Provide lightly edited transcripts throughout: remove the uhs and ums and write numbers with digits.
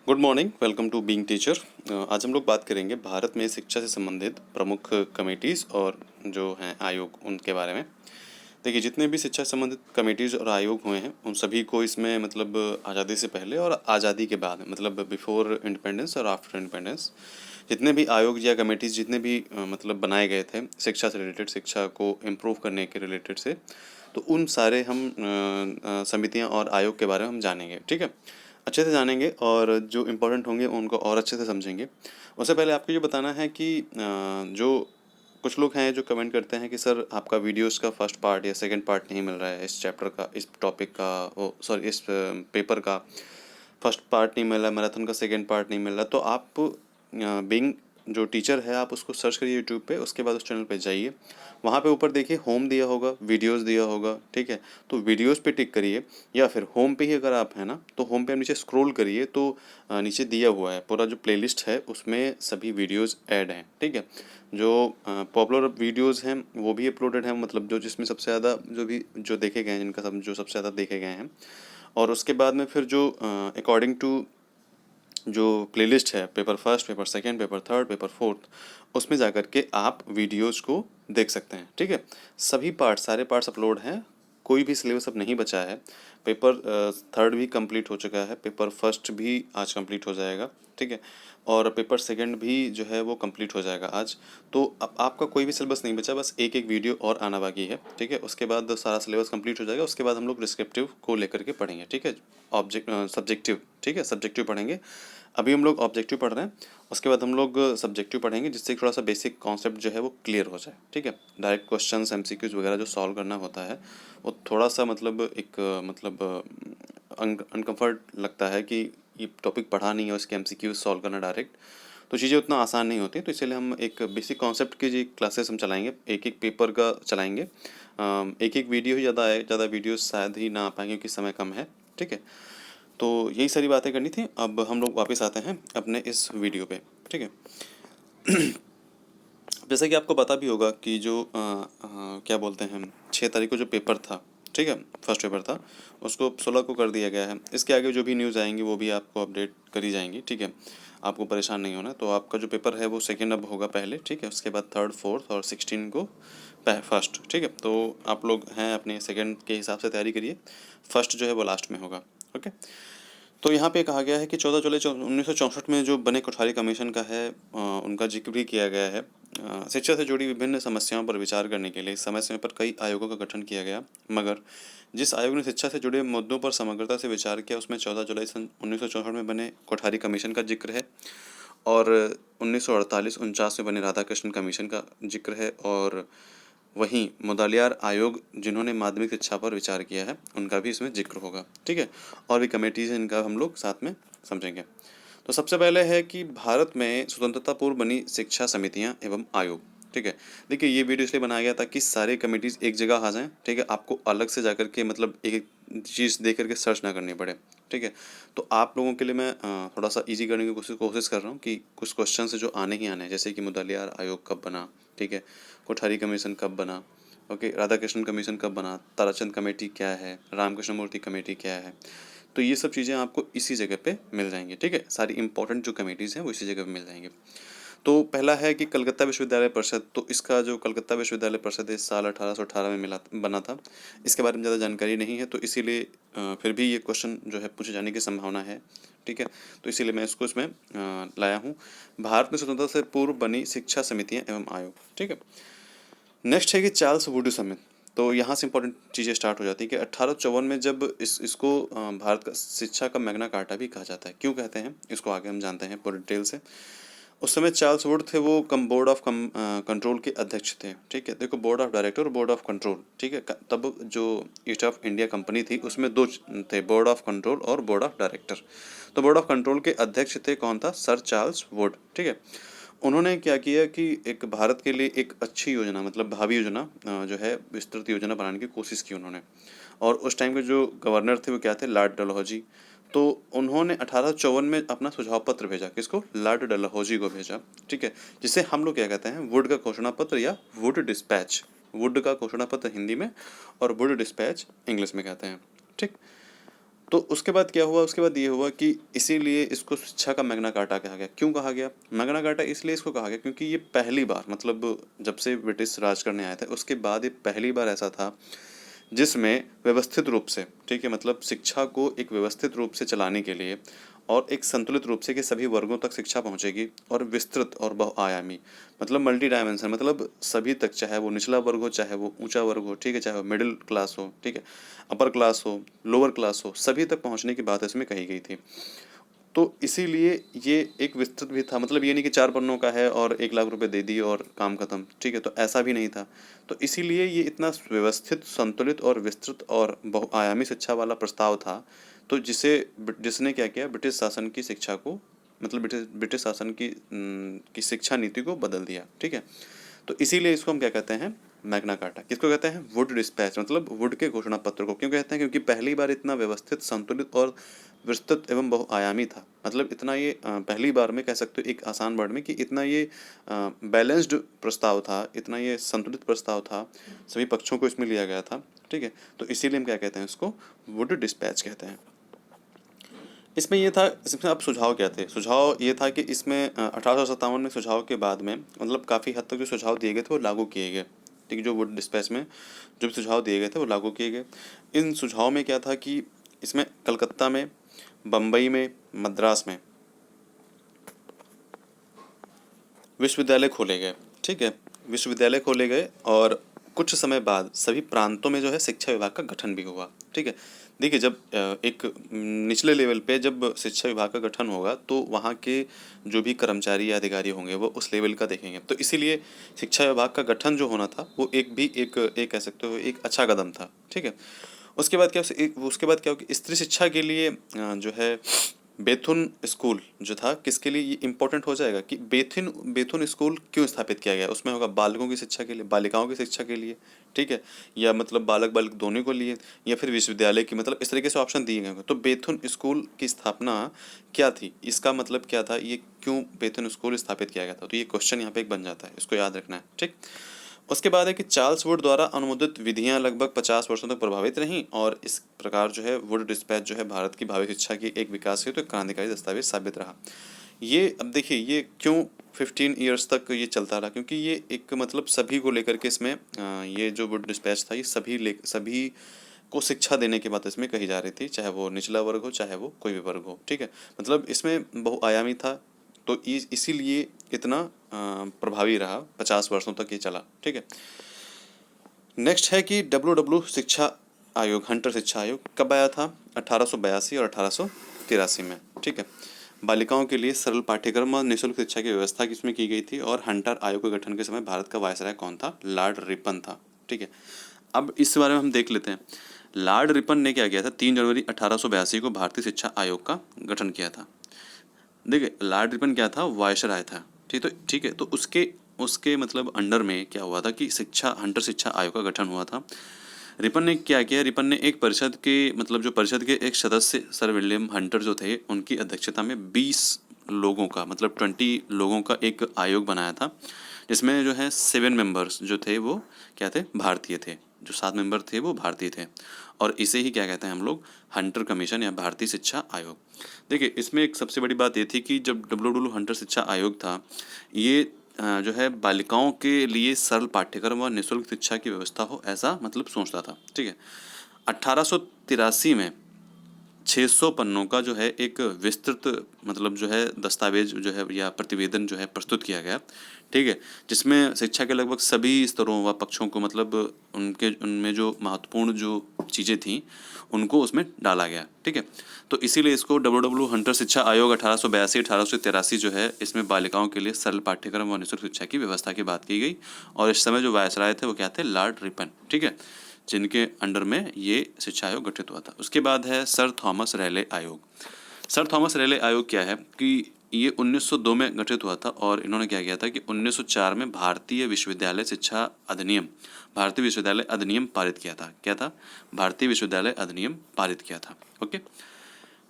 Good morning, welcome to Being Teacher. आज हम लोग बात करेंगे भारत में शिक्षा से संबंधित प्रमुख कमेटीज़ और जो हैं आयोग उनके बारे में। देखिए, जितने भी शिक्षा से संबंधित कमेटीज़ और आयोग हुए हैं उन सभी को इसमें मतलब आज़ादी से पहले और आज़ादी के बाद मतलब बिफोर इंडिपेंडेंस और आफ्टर इंडिपेंडेंस जितने भी आयोग या कमेटीज़ जितने भी मतलब बनाए गए थे शिक्षा से रिलेटेड, शिक्षा को इम्प्रूव करने के रिलेटेड से, तो उन सारे हम समितियां और आयोग के बारे में हम जानेंगे। ठीक है, अच्छे से जानेंगे और जो इम्पोर्टेंट होंगे उनको और अच्छे से समझेंगे। उससे पहले आपको ये बताना है कि जो कुछ लोग हैं जो कमेंट करते हैं कि सर आपका वीडियोस का फर्स्ट पार्ट या सेकंड पार्ट नहीं मिल रहा है, इस चैप्टर का, इस टॉपिक का, वो सॉरी इस पेपर का फर्स्ट पार्ट नहीं मिल रहा, मैराथन का सेकंड पार्ट नहीं मिल रहा। तो आप बीइंग जो टीचर है आप उसको सर्च करिए यूट्यूब पे, उसके बाद उस चैनल पे जाइए, वहाँ पे ऊपर देखिए होम दिया होगा, वीडियोस दिया होगा। ठीक है, तो वीडियोस पे टिक करिए, या फिर होम पे ही अगर आप हैं ना तो होम पे आप नीचे स्क्रॉल करिए तो नीचे दिया हुआ है पूरा जो प्लेलिस्ट है, उसमें सभी वीडियोस ऐड हैं। ठीक है, जो पॉपुलर वीडियोस हैं वो भी अपलोडेड हैं, मतलब जो जिसमें सबसे ज़्यादा जो देखे गए हैं, जिनका सब जो सबसे ज़्यादा देखे गए हैं। और उसके बाद में फिर जो अकॉर्डिंग टू जो प्लेलिस्ट है, paper first, paper second, paper third, paper fourth, उसमें जाकर के आप वीडियोस को देख सकते हैं। ठीक है, सभी पार्ट, सारे पार्ट्स अपलोड हैं, कोई भी सिलेबस अब नहीं बचा है। पेपर थर्ड भी कंप्लीट हो चुका है, पेपर फर्स्ट भी आज कंप्लीट हो जाएगा। ठीक है, और पेपर सेकंड भी जो है वो कंप्लीट हो जाएगा आज। तो अब आपका कोई भी सिलेबस नहीं बचा, बस एक एक वीडियो और आना बाकी है। ठीक है, उसके बाद सारा सिलेबस कंप्लीट हो जाएगा। उसके बाद हम लोग डिस्क्रिप्टिव को लेकर के पढ़ेंगे। ठीक है, सब्जेक्टिव, ठीक है, सब्जेक्टिव पढ़ेंगे। अभी हम लोग ऑब्जेक्टिव पढ़ रहे हैं, उसके बाद हम लोग सब्जेक्टिव पढ़ेंगे, जिससे थोड़ा सा बेसिक कॉन्सेप्ट जो है वो क्लियर हो जाए। ठीक है, डायरेक्ट क्वेश्चंस एमसीक्यूज वगैरह जो सॉल्व करना होता है वो थोड़ा सा मतलब एक मतलब अनकम्फर्ट लगता है कि ये टॉपिक पढ़ा नहीं है, उसके एमसीक्यूज सॉल्व करना डायरेक्ट, तो चीज़ें उतना आसान नहीं होती। तो इसलिए हम एक बेसिक कॉन्सेप्ट की जी क्लासेस हम चलाएंगे, एक एक पेपर का चलाएंगे। एक एक वीडियो ही ज़्यादा है, ज़्यादा वीडियो शायद ही ना आ पाएंगे क्योंकि समय कम है। ठीक है, तो यही सारी बातें करनी थी। अब हम लोग वापस आते हैं अपने इस वीडियो पे। ठीक है, जैसा कि आपको पता भी होगा कि जो क्या बोलते हैं, 6 तारीख को जो पेपर था, ठीक है, फर्स्ट पेपर था, उसको 16 को कर दिया गया है। इसके आगे जो भी न्यूज़ आएंगी वो भी आपको अपडेट करी जाएंगी। ठीक है, आपको परेशान नहीं होना। तो आपका जो पेपर है वो सेकेंड अब होगा पहले। ठीक है, उसके बाद थर्ड, फोर्थ और 16 को फर्स्ट। ठीक है, तो आप लोग हैं अपने सेकेंड के हिसाब से तैयारी करिए, फर्स्ट जो है वो लास्ट में होगा। ओके, तो यहाँ पे कहा गया है कि 14 जुलाई 1964 में जो बने कोठारी कमीशन का है, उनका जिक्र भी किया गया है। शिक्षा से जुड़ी विभिन्न समस्याओं पर विचार करने के लिए समय समय पर कई आयोगों का गठन किया गया, मगर जिस आयोग ने शिक्षा से जुड़े मुद्दों पर समग्रता से विचार किया उसमें 14 जुलाई 1964 में बने कोठारी कमीशन का जिक्र है, और 1948-49 में बने राधाकृष्णन कमीशन का जिक्र है, और वहीं मुदलियार आयोग जिन्होंने माध्यमिक शिक्षा पर विचार किया है उनका भी इसमें जिक्र होगा। ठीक है, और भी कमेटीज हैं, इनका हम लोग साथ में समझेंगे। तो सबसे पहले है कि भारत में स्वतंत्रता पूर्व बनी शिक्षा समितियां एवं आयोग। ठीक है, देखिए ये वीडियो इसलिए बनाया गया ताकि सारे कमेटीज एक जगह आ जाएं। ठीक है, आपको अलग से जाकर के मतलब एक एक चीज़ देख करके सर्च ना करनी पड़े। ठीक है, तो आप लोगों के लिए मैं थोड़ा सा इजी करने की कोशिश कर रहा हूँ कि कुछ क्वेश्चन जो आने ही आने हैं, जैसे कि मुदलियार आयोग कब बना, ठीक है, कोठारी कमीशन कब बना, ओके, राधाकृष्णन कमीशन कब बना, ताराचंद कमेटी क्या है, रामकृष्ण मूर्ति कमेटी क्या है, तो ये सब चीज़ें आपको इसी जगह पे मिल जाएंगी। ठीक है, सारी इंपॉर्टेंट जो कमेटीज़ हैं वो इसी जगह पे मिल जाएंगे। तो पहला है कि कलकत्ता विश्वविद्यालय परिषद। तो इसका जो कलकत्ता विश्वविद्यालय परिषद इस साल 1818 में बना था। इसके बारे में ज़्यादा जानकारी नहीं है, तो इसीलिए फिर भी ये क्वेश्चन जो है पूछे जाने की संभावना है। ठीक है, तो इसीलिए मैं इसको इसमें लाया हूँ। भारत में स्वतंत्रता से पूर्व बनी शिक्षा समितियाँ एवं आयोग। ठीक है, नेक्स्ट है कि चार्ल्स वुड समिट। तो यहाँ से इंपॉर्टेंट चीज़ें स्टार्ट हो जाती है कि 1854 में जब इसको भारत का शिक्षा का मैग्ना कार्टा भी कहा जाता है। क्यों कहते हैं इसको आगे हम जानते हैं पूरी डिटेल से। उस समय चार्ल्स वुड थे, वो बोर्ड ऑफ कंट्रोल के अध्यक्ष थे। ठीक है, देखो बोर्ड ऑफ डायरेक्टर और बोर्ड ऑफ कंट्रोल। ठीक है, तब जो ईस्ट ऑफ इंडिया कंपनी थी उसमें दो थे, बोर्ड ऑफ कंट्रोल और बोर्ड ऑफ डायरेक्टर। तो बोर्ड ऑफ कंट्रोल के अध्यक्ष थे कौन था, सर चार्ल्स वुड। ठीक है, उन्होंने क्या किया कि एक भारत के लिए एक अच्छी योजना, मतलब भावी योजना जो है विस्तृत योजना बनाने की कोशिश की उन्होंने। और उस टाइम के जो गवर्नर थे वो क्या थे, लॉर्ड डलहौजी। तो उन्होंने 1854 में अपना सुझाव पत्र भेजा, किसको, लॉर्ड डलहौजी को भेजा। ठीक है, जिसे हम लोग क्या कहते हैं, वुड का घोषणा पत्र या वुड डिस्पैच। वुड का घोषणा पत्र हिंदी में और वुड डिस्पैच इंग्लिश में कहते हैं। ठीक, तो उसके बाद क्या हुआ, उसके बाद ये हुआ कि इसीलिए इसको शिक्षा का मैग्ना कार्टा कहा गया। क्यों कहा गया मैग्ना कार्टा? इसलिए इसको कहा गया क्योंकि ये पहली बार, मतलब जब से ब्रिटिश राज करने आए थे उसके बाद ये पहली बार ऐसा था जिसमें व्यवस्थित रूप से, ठीक है, मतलब शिक्षा को एक व्यवस्थित रूप से चलाने के लिए और एक संतुलित रूप से कि सभी वर्गों तक शिक्षा पहुंचेगी, और विस्तृत और बहुआयामी, मतलब मल्टी डायमेंशन, मतलब सभी तक, चाहे वो निचला वर्ग हो, चाहे वो ऊंचा वर्ग हो, ठीक है, चाहे वो मिडिल क्लास हो, ठीक है, अपर क्लास हो, लोअर क्लास हो, सभी तक पहुंचने की बात इसमें कही गई थी। तो इसीलिए ये एक विस्तृत भी था, मतलब ये नहीं कि 4 पन्नों का है और 1 लाख रुपए दे दिए और काम खत्म, ठीक है, तो ऐसा भी नहीं था। तो इसीलिए ये इतना व्यवस्थित, संतुलित और विस्तृत और बहुआयामी शिक्षा वाला प्रस्ताव था। तो जिसने क्या किया, ब्रिटिश शासन की शिक्षा को, मतलब ब्रिटिश शासन की शिक्षा नीति को बदल दिया, ठीक है। तो इसीलिए इसको हम क्या कहते हैं, मैग्ना कार्टा। किसको कहते हैं? वुड डिस्पैच, मतलब वुड के घोषणा पत्र को। क्यों कहते हैं? क्योंकि पहली बार इतना व्यवस्थित, संतुलित और विस्तृत एवं बहुआयामी था। मतलब इतना ये पहली बार में कह सकते हो एक आसान वर्ड में कि इतना ये बैलेंस्ड प्रस्ताव था, इतना ये संतुलित प्रस्ताव था, सभी पक्षों को इसमें लिया गया था, ठीक है। तो इसीलिए हम क्या कहते हैं, इसको वुड डिस्पैच कहते हैं। इसमें ये था, इसमें अब सुझाव क्या थे? सुझाव ये था कि इसमें 1857 में सुझाव के बाद में, मतलब काफ़ी हद तक जो सुझाव दिए गए थे वो लागू किए गए, ठीक है। जो वुड डिस्पैच में जो भी सुझाव दिए गए थे वो लागू किए गए। इन सुझाव में क्या था कि इसमें कलकत्ता में, बम्बई में, मद्रास में विश्वविद्यालय खोले गए, ठीक है, विश्वविद्यालय खोले गए, और कुछ समय बाद सभी प्रांतों में जो है शिक्षा विभाग का गठन भी हुआ, ठीक है। देखिए, जब एक निचले लेवल पे जब शिक्षा विभाग का गठन होगा तो वहाँ के जो भी कर्मचारी या अधिकारी होंगे वो उस लेवल का देखेंगे। तो इसीलिए शिक्षा विभाग का गठन जो होना था वो एक कह सकते हो एक अच्छा कदम था, ठीक है। उसके बाद क्या हो कि स्त्री शिक्षा के लिए जो है बेथुन स्कूल जो था, किसके लिए ये इम्पोर्टेंट हो जाएगा कि बेथुन बेथुन स्कूल क्यों स्थापित किया गया? उसमें होगा बालकों की शिक्षा के लिए, बालिकाओं की शिक्षा के लिए, ठीक है, या मतलब बालक बालिक दोनों को लिए, या फिर विश्वविद्यालय की, मतलब इस तरीके से ऑप्शन दिए गए होंगे। तो बेथुन स्कूल की स्थापना क्या थी, इसका मतलब क्या था, ये क्यों बेथुन स्कूल स्थापित किया गया था? तो ये क्वेश्चन यहाँ पे एक बन जाता है, इसको याद रखना है, ठीक। उसके बाद है कि चार्ल्स वुड द्वारा अनुमोदित विधियां लगभग 50 वर्षों तक प्रभावित रहीं, और इस प्रकार जो है वुड डिस्पैच जो है भारत की भावी शिक्षा की एक विकास हेतु तो क्रांतिकारी दस्तावेज साबित रहा। ये अब देखिए ये क्यों 15 ईयर्स तक ये चलता रहा, क्योंकि ये एक मतलब सभी को लेकर के इसमें ये जो वुड डिस्पैच था ये सभी को शिक्षा देने की बात इसमें कही जा रही थी, चाहे वो निचला वर्ग हो, चाहे वो कोई भी वर्ग हो, ठीक है। मतलब इसमें बहुआयामी था, तो इसीलिए इतना प्रभावी रहा, 50 वर्षों तक ये चला, ठीक है। नेक्स्ट है कि डब्ल्यू शिक्षा आयोग, हंटर शिक्षा आयोग कब आया था? 1882 और 1883 में, ठीक है। बालिकाओं के लिए सरल पाठ्यक्रम और निःशुल्क शिक्षा की व्यवस्था किसमें की गई थी, और हंटर आयोग के गठन के समय भारत का वायसराय कौन था? लॉर्ड रिपन था, ठीक है। अब इस बारे में हम देख लेते हैं। लॉर्ड रिपन ने क्या किया था? 3 जनवरी 1882 को भारतीय शिक्षा आयोग का गठन किया था। देखिए, लॉर्ड रिपन क्या था? वायसराय था, ठीक है। तो उसके उसके मतलब अंडर में क्या हुआ था कि हंटर शिक्षा आयोग का गठन हुआ था। रिपन ने क्या किया? रिपन ने एक परिषद के, मतलब जो परिषद के एक सदस्य सर विलियम हंटर जो थे उनकी अध्यक्षता में 20 लोगों का, मतलब 20 लोगों का एक आयोग बनाया था, जिसमें जो है 7 मेंबर्स जो थे वो क्या थे? भारतीय थे। जो 7 मेंबर थे वो भारतीय थे, और इसे ही क्या कहते हैं हम लोग? हंटर कमीशन या भारतीय शिक्षा आयोग। देखिए, इसमें एक सबसे बड़ी बात ये थी कि जब डब्ल्यू हंटर शिक्षा आयोग था, ये जो है बालिकाओं के लिए सरल पाठ्यक्रम और निःशुल्क शिक्षा की व्यवस्था हो, ऐसा मतलब सोचता था, ठीक है। 1883 में 600 पन्नों का जो है एक विस्तृत मतलब जो है दस्तावेज जो है या प्रतिवेदन जो है प्रस्तुत किया गया, ठीक है, जिसमें शिक्षा के लगभग सभी स्तरों व पक्षों को, मतलब उनमें जो महत्वपूर्ण जो चीज़ें थीं उनको उसमें डाला गया, ठीक है। तो इसीलिए इसको डब्ल्यू हंटर शिक्षा आयोग 1882-1883 जो है, इसमें बालिकाओं के लिए सरल पाठ्यक्रम और निःशुल्क शिक्षा की व्यवस्था की बात की गई, और इस समय जो वायसराय थे वो क्या थे? लॉर्ड रिपन, ठीक है, जिनके अंडर में ये शिक्षा आयोग गठित हुआ था। उसके बाद है सर थॉमस रैले आयोग। सर थॉमस रैले आयोग क्या है कि ये 1902 में गठित हुआ था, और इन्होंने क्या किया था कि 1904 में भारतीय विश्वविद्यालय अधिनियम पारित किया था। क्या था? भारतीय विश्वविद्यालय अधिनियम पारित किया था, ओके।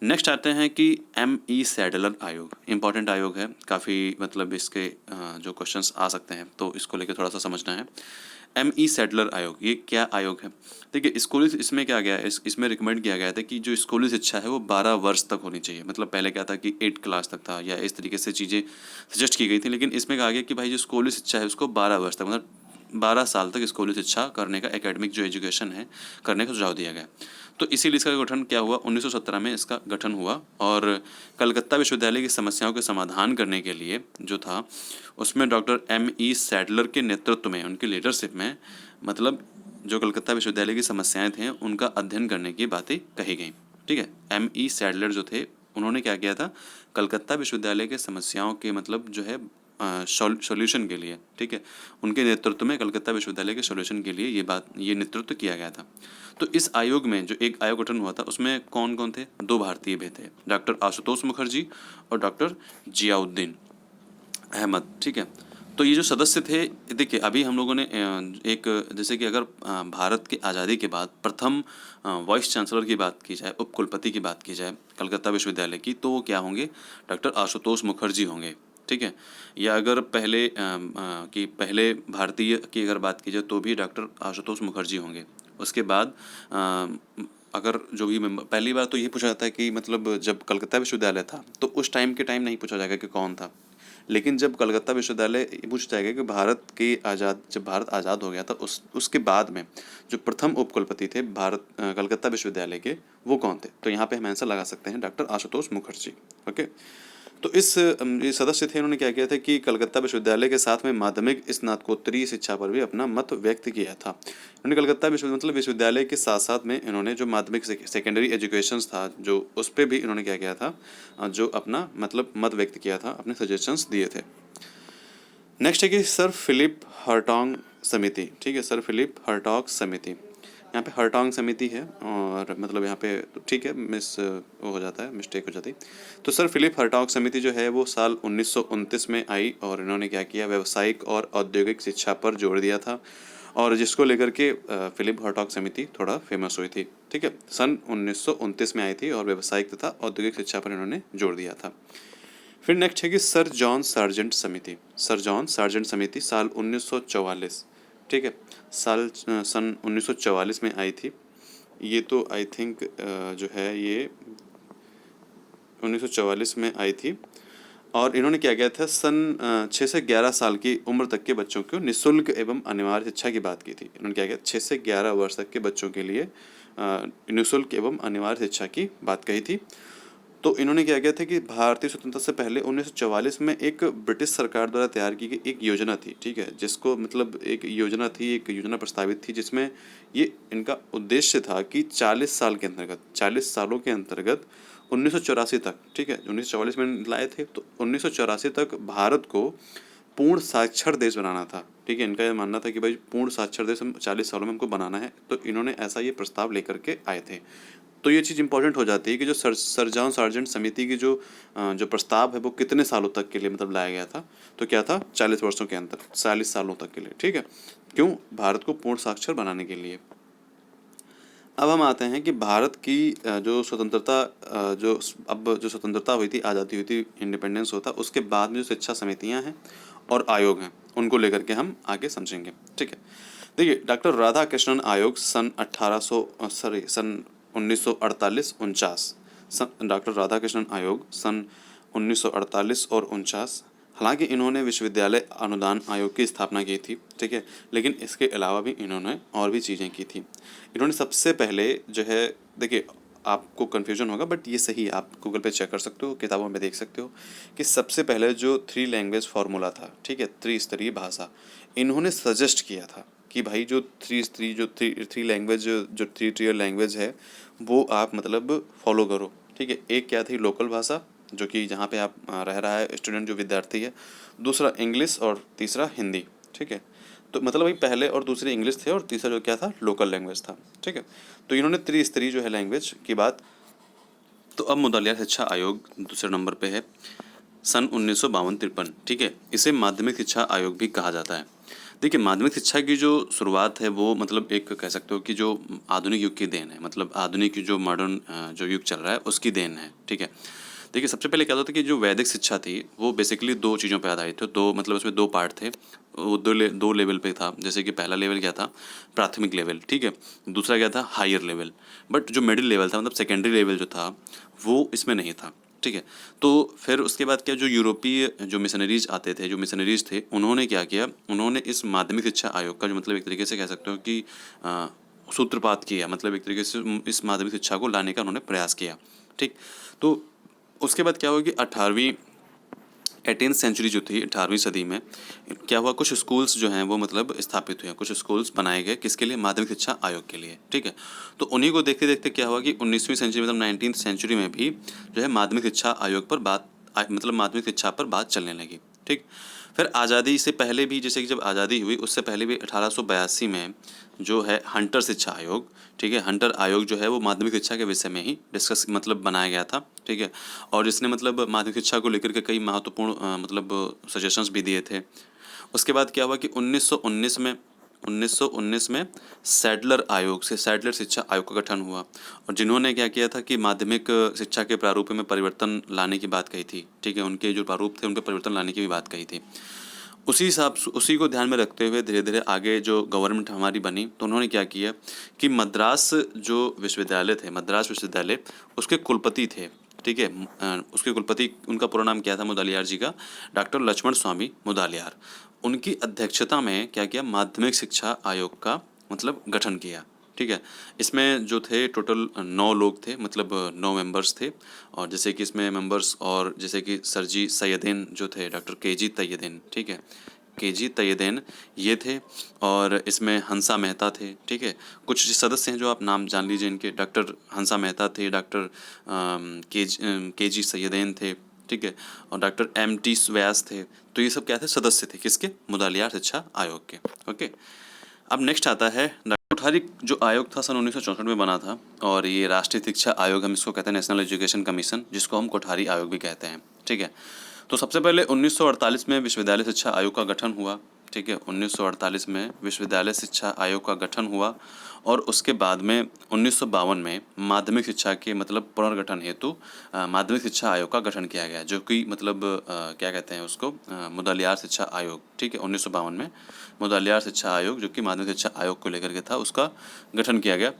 नेक्स्ट आते हैं कि M.E. सैडलर आयोग। इंपॉर्टेंट आयोग है काफ़ी, मतलब इसके जो क्वेश्चंस आ सकते हैं तो इसको लेकर थोड़ा सा समझना है। एमई सैडलर आयोग, ये क्या आयोग है? देखिए स्कूली, इसमें क्या गया है, इसमें रिकमेंड किया गया था कि जो स्कूली शिक्षा है वो 12 वर्ष तक होनी चाहिए। मतलब पहले क्या था कि 8 क्लास तक था, या इस तरीके से चीज़ें सजेस्ट की गई थी, लेकिन इसमें कहा गया कि भाई जो स्कूली शिक्षा है उसको 12 वर्ष तक, मतलब 12 साल तक स्कूली शिक्षा करने का, एकेडमिक जो एजुकेशन है करने का सुझाव दिया गया। तो इसीलिए इसका गठन क्या हुआ, 1917 में इसका गठन हुआ। और कलकत्ता विश्वविद्यालय की समस्याओं के समाधान करने के लिए जो था, उसमें डॉक्टर एमई सैडलर के नेतृत्व में, उनकी लीडरशिप में, मतलब जो कलकत्ता विश्वविद्यालय की समस्याएं थी उनका अध्ययन करने की बातें कही गई। ठीक है, एमई सैडलर जो थे उन्होंने क्या किया था, कलकत्ता विश्वविद्यालय के समस्याओं के मतलब जो है सॉल्यूशन के लिए, ठीक है, उनके नेतृत्व में कलकत्ता विश्वविद्यालय के सॉल्यूशन के लिए ये नेतृत्व किया गया था। तो इस आयोग में जो एक आयोग गठन हुआ था उसमें कौन कौन थे, 2 भारतीय भी थे, डॉक्टर आशुतोष मुखर्जी और डॉक्टर जियाउद्दीन अहमद। ठीक है, तो ये जो सदस्य थे, देखिए अभी हम लोगों ने एक, जैसे कि अगर भारत की आज़ादी के बाद प्रथम वाइस चांसलर की बात की जाए, उपकुलपति की बात की जाए कलकत्ता विश्वविद्यालय की, तो वो क्या होंगे, डॉक्टर आशुतोष मुखर्जी होंगे। ठीक है, या अगर पहले भारतीय की अगर बात की जाए तो भी डॉक्टर आशुतोष मुखर्जी होंगे। उसके बाद अगर जो भी मेंबर, पहली बार तो ये पूछा जाता है कि मतलब जब कलकत्ता विश्वविद्यालय था तो उस टाइम के टाइम नहीं पूछा जाएगा कि कौन था, लेकिन जब कलकत्ता विश्वविद्यालय, ये पूछा जाएगा कि जब भारत आज़ाद हो गया था उसके बाद में जो प्रथम उपकुलपति थे कलकत्ता विश्वविद्यालय के, वो कौन थे। तो यहाँ पे हम आंसर लगा सकते हैं डॉक्टर आशुतोष मुखर्जी। ओके, तो ये सदस्य थे, उन्होंने क्या किया था कि कलकत्ता विश्वविद्यालय के साथ में माध्यमिक स्नातकोत्तरीय शिक्षा पर भी अपना मत व्यक्त किया था। उन्होंने कलकत्ता विश्वविद्यालय के साथ साथ में इन्होंने जो माध्यमिक सेकेंडरी एजुकेशन था, जो उस पर भी इन्होंने क्या किया था, जो अपना मतलब मत व्यक्त किया था, अपने सजेशंस दिए थे। नेक्स्ट है कि सर फिलिप हर्टॉग समिति। ठीक है, सर फिलिप हर्टॉग समिति, यहाँ पे हर्टॉग समिति है, और मतलब यहाँ पे तो ठीक है, वो हो जाता है, मिस्टेक हो जाती है। तो सर फिलिप हर्टॉग समिति जो है वो साल 1929 में आई, और इन्होंने क्या किया, व्यावसायिक और औद्योगिक शिक्षा पर जोर दिया था, और जिसको लेकर के फिलिप हर्टॉग समिति थोड़ा फेमस हुई थी। ठीक है, सन 1929 में आई थी, और व्यावसायिक तथा औद्योगिक शिक्षा पर इन्होंने जोर दिया था। फिर नेक्स्ट है कि सर जॉन सार्जेंट समिति। सर जॉन सार्जेंट समिति साल 1944, ठीक है, सन 1944 में आई थी। ये तो आई थिंक जो है ये 1944 में आई थी, और इन्होंने क्या किया था, सन 6 से 11 साल की उम्र तक के बच्चों को निःशुल्क एवं अनिवार्य शिक्षा की बात की थी। इन्होंने क्या किया, 6 से 11 वर्ष तक के बच्चों के लिए निःशुल्क एवं अनिवार्य शिक्षा की बात कही थी। तो इन्होंने क्या किया था कि भारतीय स्वतंत्रता से पहले 1944 में एक ब्रिटिश सरकार द्वारा तैयार की गई एक योजना थी, ठीक है, जिसको मतलब एक योजना प्रस्तावित थी, जिसमें ये इनका उद्देश्य था कि 40 सालों के अंतर्गत 1984 तक, ठीक है, 1944 में लाए थे, तो 1984 तक भारत को पूर्ण साक्षर देश बनाना था। ठीक है, इनका यह मानना था कि भाई पूर्ण साक्षर देश हम 40 सालों में हमको बनाना है, तो इन्होंने ऐसा ये प्रस्ताव लेकर के आए थे। तो ये चीज़ इंपॉर्टेंट हो जाती है कि जो सर जॉन सार्जेंट समिति की जो प्रस्ताव है वो कितने सालों तक के लिए मतलब लाया गया था, तो क्या था, 40 वर्षों के अंतर, 40 सालों तक के लिए। ठीक है, क्यों, भारत को पूर्ण साक्षर बनाने के लिए। अब हम आते हैं कि भारत की जो स्वतंत्रता हुई थी, आज़ादी हुई थी, इंडिपेंडेंस होता, उसके बाद में जो शिक्षा समितियां हैं और आयोग हैं, उनको लेकर के हम आगे समझेंगे। ठीक है, देखिए डॉक्टर राधा कृष्णन आयोग सन 1948-49, डॉक्टर राधा कृष्णन आयोग सन 1948 और 49। हालांकि इन्होंने विश्वविद्यालय अनुदान आयोग की स्थापना की थी, ठीक है, लेकिन इसके अलावा भी इन्होंने और भी चीज़ें की थी। इन्होंने सबसे पहले जो है, देखिए आपको कन्फ्यूजन होगा बट ये सही है, आप गूगल पे चेक कर सकते हो, किताबों में देख सकते हो कि सबसे पहले जो 3 लैंग्वेज फार्मूला था, ठीक है, त्रिस्तरीय भाषा, इन्होंने सजेस्ट किया था कि भाई जो थ्री लैंग्वेज, जो 3 टियर लैंग्वेज है वो आप मतलब फॉलो करो। ठीक है, एक क्या थी, लोकल भाषा, जो कि जहाँ पे आप रह रहा है स्टूडेंट, जो विद्यार्थी है, दूसरा इंग्लिश, और तीसरा हिंदी। ठीक है, तो मतलब वही पहले और दूसरे इंग्लिश थे, और तीसरा जो क्या था, लोकल लैंग्वेज था। ठीक है, तो इन्होंने त्रिस्तरीय जो है लैंग्वेज की बात। तो अब मुदलियार शिक्षा आयोग दूसरे नंबर पे है, सन 1952-53। ठीक है, इसे माध्यमिक शिक्षा आयोग भी कहा जाता है। देखिए माध्यमिक शिक्षा की जो शुरुआत है वो मतलब एक कह सकते हो कि जो आधुनिक युग की देन है, मतलब आधुनिक जो मॉडर्न जो युग चल रहा है उसकी देन है। ठीक है, देखिए, सबसे पहले क्या होता था कि जो वैदिक शिक्षा थी वो बेसिकली 2 चीज़ों पे आधारित थे। 2 मतलब उसमें 2 पार्ट थे। वो 2 लेवल पे था। जैसे कि पहला लेवल क्या था, प्राथमिक लेवल, ठीक है? दूसरा क्या था, हायर लेवल। बट जो मिडिल लेवल था, मतलब सेकेंडरी लेवल जो था, वो इसमें नहीं था, ठीक है? तो फिर उसके बाद क्या, जो यूरोपीय जो मिशनरीज़ आते थे, जो मिशनरीज़ थे, उन्होंने क्या किया, उन्होंने इस माध्यमिक शिक्षा आयोग का जो मतलब एक तरीके से कह सकते हो कि सूत्रपात किया, मतलब एक तरीके से इस माध्यमिक शिक्षा को लाने का उन्होंने प्रयास किया, ठीक? तो उसके बाद क्या हुआ कि 18वीं 18th सेंचुरी जो थी, 18वीं सदी में क्या हुआ, कुछ स्कूल्स जो हैं वो मतलब स्थापित हुए, कुछ स्कूल्स बनाए गए, किसके लिए, माध्यमिक शिक्षा आयोग के लिए, ठीक है? तो उन्हीं को देखते देखते क्या हुआ कि 19वीं सेंचुरी मतलब 19th सेंचुरी में भी जो है माध्यमिक शिक्षा आयोग पर मतलब माध्यमिक शिक्षा पर बात चलने लगी, ठीक? फिर आज़ादी से पहले भी, जैसे कि जब आज़ादी हुई उससे पहले भी 1882 में जो है हंटर शिक्षा आयोग, ठीक है, हंटर आयोग जो है वो माध्यमिक शिक्षा के विषय में ही डिस्कस मतलब बनाया गया था, ठीक है? और जिसने मतलब माध्यमिक शिक्षा को लेकर के कई महत्वपूर्ण मतलब सजेशंस भी दिए थे। उसके बाद क्या हुआ कि 1919 में सैडलर आयोग से सैडलर शिक्षा आयोग का गठन हुआ, और जिन्होंने क्या किया था कि माध्यमिक शिक्षा के प्रारूप में परिवर्तन लाने की बात कही थी, ठीक है? उनके जो प्रारूप थे उनके परिवर्तन लाने की भी बात कही थी। उसी को ध्यान में रखते हुए धीरे धीरे आगे जो गवर्नमेंट हमारी बनी, तो उन्होंने क्या किया कि मद्रास जो विश्वविद्यालय थे, मद्रास विश्वविद्यालय, उसके कुलपति थे, ठीक है? उसके कुलपति, उनका पूरा नाम क्या था मुदलियार जी का, डॉक्टर लक्ष्मण स्वामी मुदलियार। उनकी अध्यक्षता में क्या किया, माध्यमिक शिक्षा आयोग का मतलब गठन किया, ठीक है? इसमें जो थे टोटल 9 लोग थे, मतलब 9 मेंबर्स थे। और जैसे कि इसमें मेंबर्स, और जैसे कि सर जी सैयदीन जो थे, डॉक्टर के.जी. तैयदीन, ठीक है? के.जी. तैयदीन ये थे। और इसमें हंसा मेहता थे, ठीक है? कुछ सदस्य हैं जो आप नाम जान लीजिए इनके, डॉक्टर हंसा मेहता थे, डॉक्टर के.जी. सैयदीन थे, ठीक है? और डॉक्टर M.T. व्यास थे। तो ये सब क्या थे, सदस्य थे किसके, मुदलियार शिक्षा आयोग के, ओके? अब नेक्स्ट आता है कोठारी जो आयोग था, सन 1964 में बना था, और ये राष्ट्रीय शिक्षा आयोग, हम इसको कहते हैं नेशनल एजुकेशन कमीशन, जिसको हम कोठारी आयोग भी कहते हैं, ठीक है? तो सबसे पहले 1948 में विश्वविद्यालय शिक्षा आयोग का गठन हुआ, ठीक है? 1948 में विश्वविद्यालय शिक्षा आयोग का गठन हुआ, और उसके बाद में 1952 में माध्यमिक शिक्षा के मतलब पुनर्गठन हेतु माध्यमिक शिक्षा आयोग का गठन किया गया, जो कि मतलब क्या कहते हैं उसको, मुदलियार शिक्षा आयोग, ठीक है? 1952 में मुदलियार शिक्षा आयोग, जो कि माध्यमिक शिक्षा आयोग को लेकर के था, उसका गठन किया गया।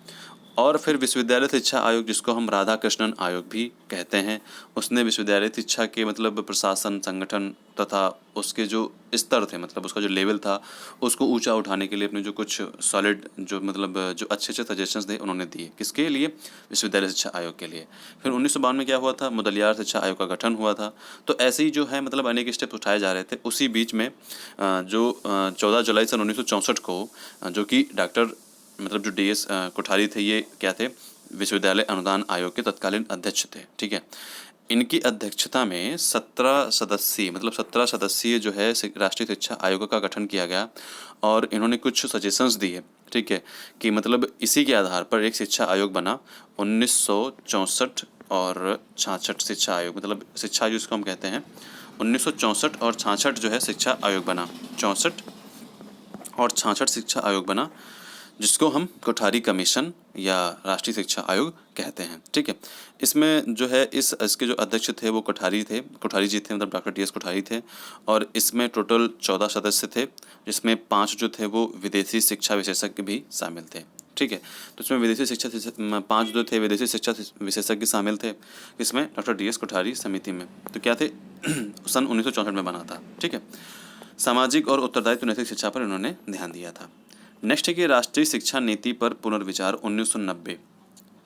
और फिर विश्वविद्यालय शिक्षा आयोग, जिसको हम राधा कृष्णन आयोग भी कहते हैं, उसने विश्वविद्यालय शिक्षा के मतलब प्रशासन, संगठन तथा उसके जो स्तर थे, मतलब उसका जो लेवल था, उसको ऊंचा उठाने के लिए अपने जो कुछ सॉलिड जो मतलब जो अच्छे अच्छे सजेशंस थे उन्होंने दिए, किसके लिए, विश्वविद्यालय शिक्षा आयोग के लिए। फिर 1952 में क्या हुआ था, मुदलियार शिक्षा आयोग का गठन हुआ था। तो ऐसे ही जो है मतलब अनेक स्टेप उठाए जा रहे थे। उसी बीच में जो 14 जुलाई सन 1964 को जो कि डॉक्टर मतलब जो DS कोठारी थे, ये क्या थे, विश्वविद्यालय अनुदान आयोग के तत्कालीन अध्यक्ष थे, ठीक है? इनकी अध्यक्षता में 17 सदस्यीय जो है राष्ट्रीय शिक्षा आयोग का गठन किया गया, और इन्होंने कुछ सजेशंस दिए, ठीक है? कि मतलब इसी के आधार पर एक शिक्षा आयोग बना, 1964 और 66 शिक्षा आयोग, मतलब शिक्षा आयोग जिसको हम कहते हैं, 1964 और 66 जो है शिक्षा आयोग बना, 64 और 66 शिक्षा आयोग बना, जिसको हम कोठारी कमीशन या राष्ट्रीय शिक्षा आयोग कहते हैं, ठीक है? इसमें जो है इसके जो अध्यक्ष थे वो कोठारी जी थे, मतलब डॉक्टर DS कोठारी थे। और इसमें टोटल 14 सदस्य थे, जिसमें 5 जो थे वो विदेशी शिक्षा विशेषज्ञ भी शामिल थे, ठीक है? तो इसमें विदेशी शिक्षा 5 जो थे विदेशी शिक्षा विशेषज्ञ शामिल थे, इसमें डॉक्टर DS कोठारी समिति में। तो क्या थे सन 1964 में बना था, ठीक है? सामाजिक और उत्तरदायित्व नैतिक शिक्षा पर इन्होंने ध्यान दिया था। नेक्स्ट है कि राष्ट्रीय शिक्षा नीति पर पुनर्विचार 1990,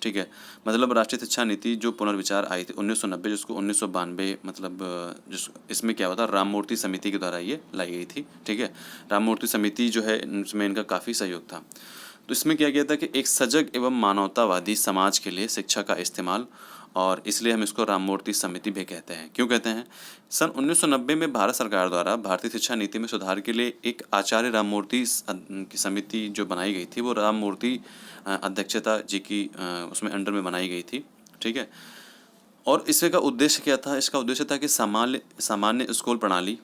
ठीक है? मतलब राष्ट्रीय शिक्षा नीति जो पुनर्विचार आई थी 1990, जिसको 1992 मतलब जिस इसमें क्या हुआ था, राममूर्ति समिति के द्वारा ये लाई गई थी, ठीक है? राममूर्ति समिति जो है इसमें इनका काफ़ी सहयोग था। तो इसमें क्या किया था कि एक सजग एवं मानवतावादी समाज के लिए शिक्षा का इस्तेमाल, और इसलिए हम इसको राममूर्ति समिति भी कहते हैं। क्यों कहते हैं? सन 1990 में भारत सरकार द्वारा भारतीय शिक्षा नीति में सुधार के लिए एक आचार्य राममूर्ति की समिति जो बनाई गई थी, वो राममूर्ति अध्यक्षता जी की उसमें अंडर में बनाई गई थी, ठीक है? और इसका उद्देश्य क्या था? इसका उद्देश्य था कि सामान्य स्कूल प्रणाली,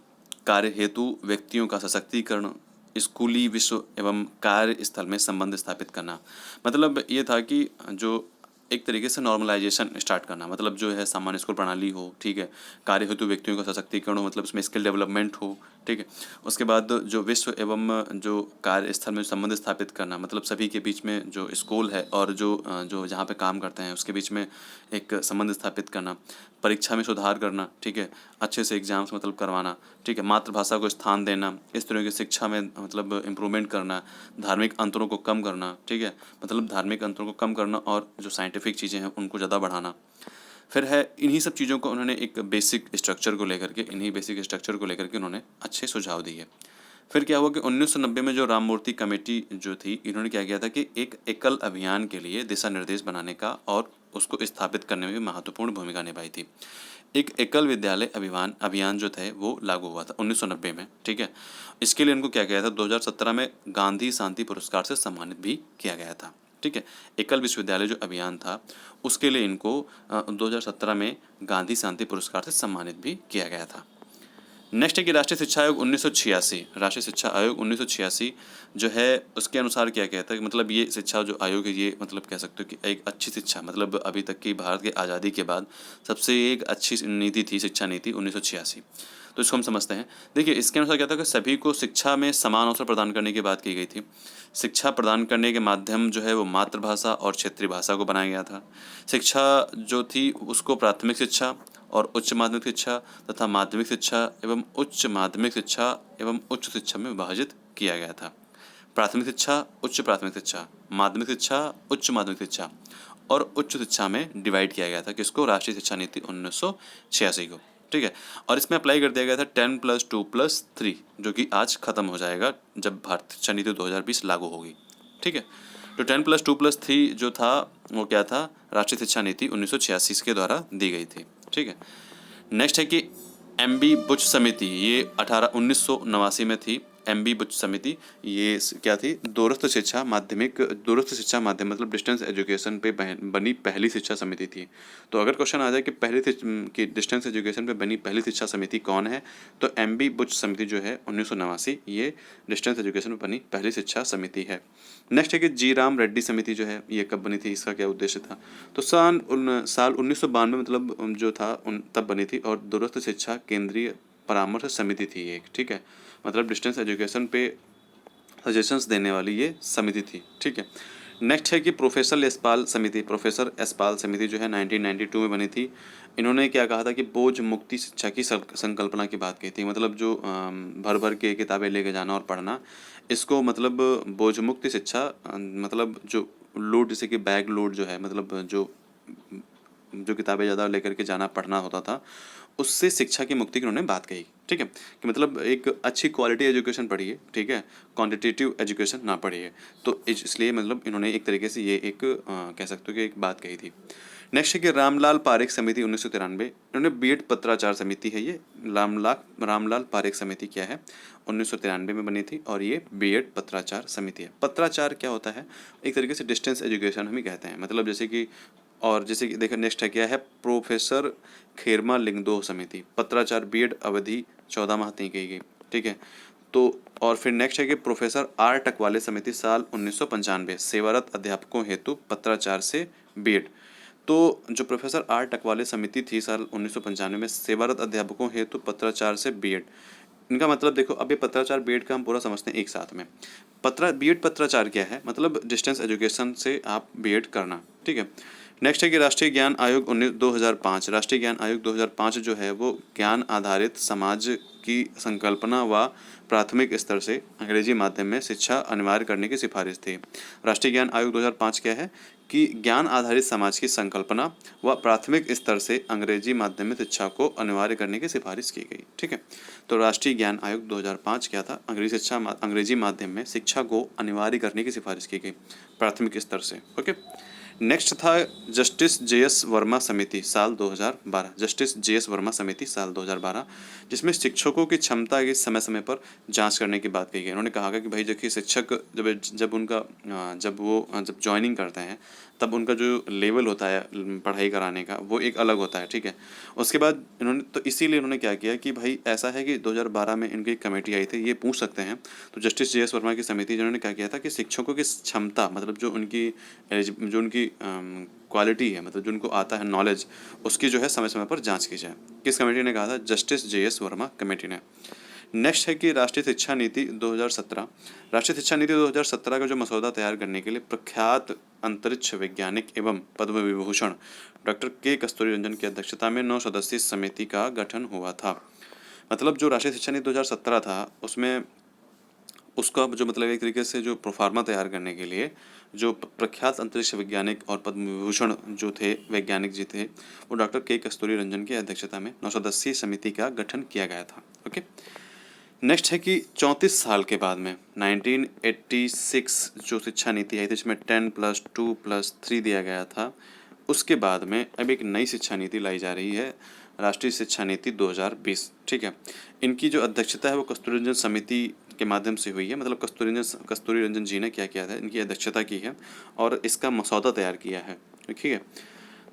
कार्य हेतु व्यक्तियों का सशक्तिकरण, स्कूली विश्व एवं कार्य स्थल में संबंध स्थापित करना। मतलब ये था कि जो एक तरीके से नॉर्मलाइजेशन स्टार्ट करना, मतलब जो है सामान्य स्कूल प्रणाली हो, ठीक है, कार्य हेतु व्यक्तियों का सशक्तिकरण हो, मतलब इसमें स्किल डेवलपमेंट हो, ठीक है। उसके बाद जो विश्व एवं जो कार्यस्थल में संबंध स्थापित करना, मतलब सभी के बीच में जो स्कूल है और जो जहाँ पे काम करते हैं उसके बीच में एक संबंध स्थापित करना, परीक्षा में सुधार करना, ठीक है, अच्छे से एग्जाम्स मतलब करवाना, ठीक है, मातृभाषा को स्थान देना, इस तरह की शिक्षा में मतलब इम्प्रूवमेंट करना, धार्मिक अंतरों को कम करना, ठीक है, मतलब धार्मिक अंतरों को कम करना और जो साइंटिफिक चीज़ें हैं उनको ज़्यादा बढ़ाना। फिर है इन्हीं सब चीज़ों को उन्होंने एक बेसिक स्ट्रक्चर को लेकर के, इन्हीं बेसिक स्ट्रक्चर को लेकर के उन्होंने अच्छे सुझाव दिए। फिर क्या हुआ कि 1990 में जो राममूर्ति कमेटी जो थी, इन्होंने क्या किया था कि एक एकल अभियान के लिए दिशा निर्देश बनाने का और उसको स्थापित करने में भी महत्वपूर्ण भूमिका निभाई थी। एक एकल विद्यालय अभियान अभियान जो थे वो लागू हुआ था 1990 में, ठीक है। इसके लिए इनको क्या किया था, 2017 में गांधी शांति पुरस्कार से सम्मानित भी किया गया था, ठीक है। एकल विश्वविद्यालय जो अभियान था उसके लिए इनको 2017 में गांधी शांति पुरस्कार से सम्मानित भी किया गया था। नेक्स्ट है कि राष्ट्रीय शिक्षा आयोग 1986, राष्ट्रीय शिक्षा आयोग 1986 जो है उसके अनुसार क्या कहता है कि मतलब ये शिक्षा जो आयोग है ये मतलब कह सकते हो कि एक अच्छी शिक्षा, मतलब अभी तक की भारत की आज़ादी के बाद सबसे एक अच्छी नीति थी, शिक्षा नीति 1986। तो इसको हम समझते हैं। देखिए इसके अनुसार क्या था कि सभी को शिक्षा में समान अवसर प्रदान करने की बात की गई थी। शिक्षा प्रदान करने के माध्यम जो है वो मातृभाषा और क्षेत्रीय भाषा को बनाया गया था। शिक्षा जो थी उसको प्राथमिक शिक्षा और उच्च माध्यमिक शिक्षा तथा माध्यमिक शिक्षा एवं उच्च माध्यमिक शिक्षा एवं उच्च शिक्षा में विभाजित किया गया था। प्राथमिक शिक्षा, उच्च प्राथमिक शिक्षा, माध्यमिक शिक्षा, उच्च माध्यमिक शिक्षा और उच्च शिक्षा में डिवाइड किया गया था, किसको, राष्ट्रीय शिक्षा नीति 1986 को, ठीक है। और इसमें अप्लाई कर दिया गया था 10+2+3 जो कि आज खत्म हो जाएगा जब भारतीय शिक्षा नीति 2020 लागू होगी, ठीक है। तो 10+2+3 जो था वो क्या था, राष्ट्रीय शिक्षा नीति 1986 के द्वारा दी गई थी, ठीक है। नेक्स्ट है कि एमबी बुच समिति, ये 1989 में थी। एमबी बुच समिति ये क्या थी, दूरस्थ शिक्षा माध्यम मतलब डिस्टेंस एजुकेशन पे बनी पहली शिक्षा समिति थी। तो अगर क्वेश्चन आ जाए कि कि डिस्टेंस एजुकेशन पे बनी पहली शिक्षा समिति कौन है, तो एमबी बुच समिति जो है 1989 ये डिस्टेंस एजुकेशन पे बनी पहली शिक्षा समिति है। नेक्स्ट है कि जी राम रेड्डी समिति जो है ये कब बनी थी, इसका क्या उद्देश्य था, तो साल 1992 मतलब जो था तब बनी थी और दूरस्थ शिक्षा केंद्रीय परामर्श समिति थी एक, ठीक है, मतलब डिस्टेंस एजुकेशन पे सजेशंस देने वाली ये समिति थी, ठीक है। नेक्स्ट है कि प्रोफेसर यशपाल समिति जो है 1992 में बनी थी। इन्होंने क्या कहा था कि बोझ मुक्ति शिक्षा की संकल्पना की बात की थी, मतलब जो भर भर के किताबें लेके जाना और पढ़ना, इसको मतलब बोझ मुक्ति शिक्षा मतलब जो लोड जैसे कि बैग लोड जो है, मतलब जो किताबें ज़्यादा लेकर के जाना पढ़ना होता था उससे शिक्षा की मुक्ति की उन्होंने बात कही, ठीक है, कि मतलब एक अच्छी क्वालिटी एजुकेशन पढ़िए, ठीक है, क्वांटिटेटिव एजुकेशन ना पढ़िए। तो इसलिए मतलब इन्होंने एक तरीके से ये एक कह सकते हो कि एक बात कही थी। नेक्स्ट है कि रामलाल पारेख समिति 1993, इन्होंने बीएड पत्राचार समिति है ये, रामलाल पारेख समिति क्या है 1993 में बनी थी और ये बीएड पत्राचार समिति है। पत्राचार क्या होता है, एक तरीके से डिस्टेंस एजुकेशन हम ही कहते हैं, मतलब जैसे कि देखो नेक्स्ट है क्या है, प्रोफेसर खेरमा लिंगदोह समिति, पत्राचार बीएड अवधि 14 माह तय की गई, ठीक है। तो और फिर नेक्स्ट है कि प्रोफेसर आर टकवाले समिति साल 1995 सेवारत अध्यापकों हेतु पत्राचार से बीएड। तो जो प्रोफेसर आर टकवाले समिति थी साल 1995 में सेवारत अध्यापकों हेतु पत्राचार से बीएड, इनका मतलब देखो अब ये पत्राचार बीएड का हम पूरा समझते हैं एक साथ में। बीएड पत्राचार क्या है, मतलब डिस्टेंस एजुकेशन से आप बीएड करना, ठीक है। नेक्स्ट है कि राष्ट्रीय ज्ञान आयोग 2005, राष्ट्रीय ज्ञान आयोग 2005 जो है वो ज्ञान आधारित समाज की संकल्पना व प्राथमिक स्तर से अंग्रेजी माध्यम में शिक्षा अनिवार्य करने की सिफारिश थी। राष्ट्रीय ज्ञान आयोग 2005 क्या है कि ज्ञान आधारित समाज की संकल्पना व प्राथमिक स्तर से अंग्रेजी माध्यम में शिक्षा को अनिवार्य करने की सिफारिश की गई, ठीक है। तो राष्ट्रीय ज्ञान आयोग 2005 क्या था, अंग्रेजी माध्यम में शिक्षा को अनिवार्य करने की सिफारिश की गई प्राथमिक स्तर से, ओके। नेक्स्ट था जस्टिस जेएस वर्मा समिति साल 2012, जस्टिस जेएस वर्मा समिति साल 2012, जिसमें शिक्षकों की क्षमता की समय समय पर जांच करने की बात कही गई। उन्होंने कहा कि भाई देखिए शिक्षक जब ज्वाइनिंग करते हैं तब उनका जो लेवल होता है पढ़ाई कराने का वो एक अलग होता है, ठीक है। उसके बाद इसीलिए उन्होंने क्या किया कि भाई ऐसा है कि 2012 में इनकी कमेटी आई थी, ये पूछ सकते हैं। तो जस्टिस जेएस वर्मा की समिति जिन्होंने क्या किया था कि शिक्षकों की क्षमता मतलब जो उनकी क्वालिटी है, मतलब जो उनको आता है नॉलेज, उसकी जो है समय समय पर जांच की जाए। किस कमेटी ने कहा था? जस्टिस JS वर्मा कमेटी ने। नेक्स्ट है कि राष्ट्रीय शिक्षा नीति 2017। राष्ट्रीय शिक्षा नीति 2017 का जो मसौदा तैयार करने के लिए प्रख्यात अंतरिक्ष वैज्ञानिक एवं पद्म विभूषण डॉक्टर K. कस्तूरी रंजन की अध्यक्षता में 9 सदस्यीय समिति का गठन हुआ था। मतलब जो राष्ट्रीय शिक्षा नीति 2017 था उसमें उसका जो मतलब एक तरीके से जो प्रोफार्मा तैयार करने के लिए जो प्रख्यात अंतरिक्ष वैज्ञानिक और पद्म विभूषण जो थे वैज्ञानिक जी थे, वो डॉक्टर K. कस्तूरी रंजन की अध्यक्षता में 9 सदस्यीय समिति का गठन किया गया था। ओके, नेक्स्ट है कि 34 साल के बाद में 1986 जो शिक्षा नीति आई थी, इसमें 10+2+3 दिया गया था। उसके बाद में अब एक नई शिक्षा नीति लाई जा रही है, राष्ट्रीय शिक्षा नीति 2020। ठीक है, इनकी जो अध्यक्षता है वो कस्तूरी रंजन समिति के माध्यम से हुई है। मतलब कस्तूरी रंजन जी ने क्या किया था, इनकी अध्यक्षता की है और इसका मसौदा तैयार किया है। ठीक है,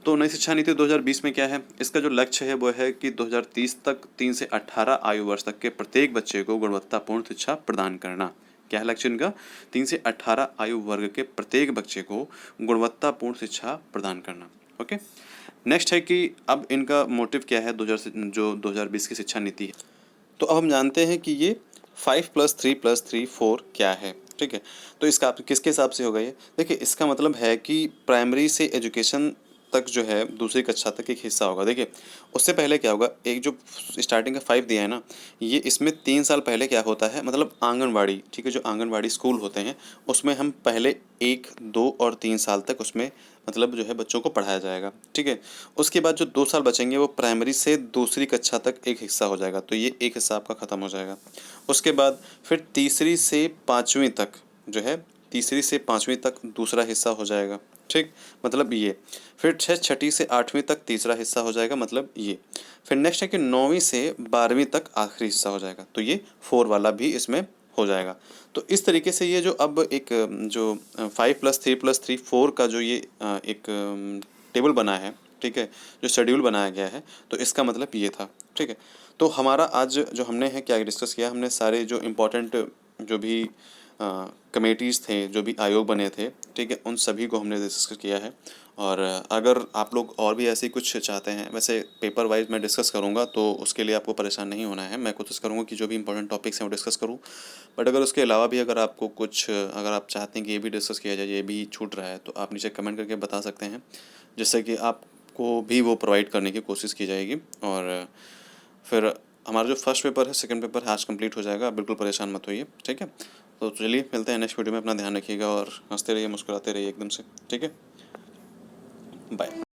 तो नई शिक्षा नीति 2020 में क्या है, इसका जो लक्ष्य है वो है कि 2030 तक 3 से 18 आयु वर्ष तक के प्रत्येक बच्चे को गुणवत्तापूर्ण शिक्षा प्रदान करना। क्या है लक्ष्य इनका? 3 से 18 आयु वर्ग के प्रत्येक बच्चे को गुणवत्तापूर्ण शिक्षा प्रदान करना। ओके, नेक्स्ट है कि अब इनका मोटिव क्या है, 2020 की शिक्षा नीति है। तो अब हम जानते हैं कि ये 5+3+3 4 क्या है। ठीक है, तो इसका किसके हिसाब से होगा ये? देखिए, इसका मतलब है कि प्राइमरी से एजुकेशन तक जो है दूसरी कक्षा तक एक हिस्सा होगा। देखिए, उससे पहले क्या होगा, एक जो स्टार्टिंग का 5 दिया है ना, ये इसमें 3 साल पहले क्या होता है, मतलब आंगनवाड़ी। ठीक है, जो आंगनवाड़ी स्कूल होते हैं उसमें हम पहले 1, 2 और 3 साल तक उसमें मतलब जो है बच्चों को पढ़ाया जाएगा। ठीक है, उसके बाद जो 2 साल बचेंगे वो प्राइमरी से दूसरी कक्षा तक एक हिस्सा हो जाएगा, तो ये एक हिस्सा आपका ख़त्म हो जाएगा। उसके बाद फिर तीसरी से 5वीं तक जो है, तीसरी से 5वीं तक दूसरा हिस्सा हो जाएगा। ठीक, मतलब ये फिर 6ठी से 8वीं तक तीसरा हिस्सा हो जाएगा, मतलब ये। फिर नेक्स्ट है कि 9वीं से 12वीं तक आखिरी हिस्सा हो जाएगा, तो ये 4 वाला भी इसमें हो जाएगा। तो इस तरीके से ये जो अब एक जो 5+3+3 4 का जो ये एक टेबल बना है, ठीक है, जो शेड्यूल बनाया गया है, तो इसका मतलब ये था। ठीक है, तो हमारा आज जो हमने है क्या डिस्कस किया, हमने सारे जो इम्पोर्टेंट जो भी कमेटीज़ थे, जो भी आयोग बने थे, ठीक है, उन सभी को हमने डिस्कस किया है। और अगर आप लोग और भी ऐसे कुछ चाहते हैं, वैसे पेपर वाइज मैं डिस्कस करूँगा, तो उसके लिए आपको परेशान नहीं होना है। मैं कोशिश करूँगा कि जो भी इंपॉर्टेंट टॉपिक्स हैं वो डिस्कस करूँ। बट अगर उसके अलावा भी अगर आपको कुछ अगर आप चाहते हैं कि ये भी डिस्कस किया जाए, ये भी छूट रहा है, तो आप नीचे कमेंट करके बता सकते हैं, जिससे कि आपको भी वो प्रोवाइड करने की कोशिश की जाएगी। और फिर हमारा जो फर्स्ट पेपर है, सेकंड पेपर है, आज कंप्लीट हो जाएगा। आप बिल्कुल परेशान मत होइए। ठीक है, तो चलिए मिलते हैं नेक्स्ट वीडियो में। अपना ध्यान रखिएगा और हंसते रहिए, मुस्कुराते रहिए एकदम से। ठीक है, बाय।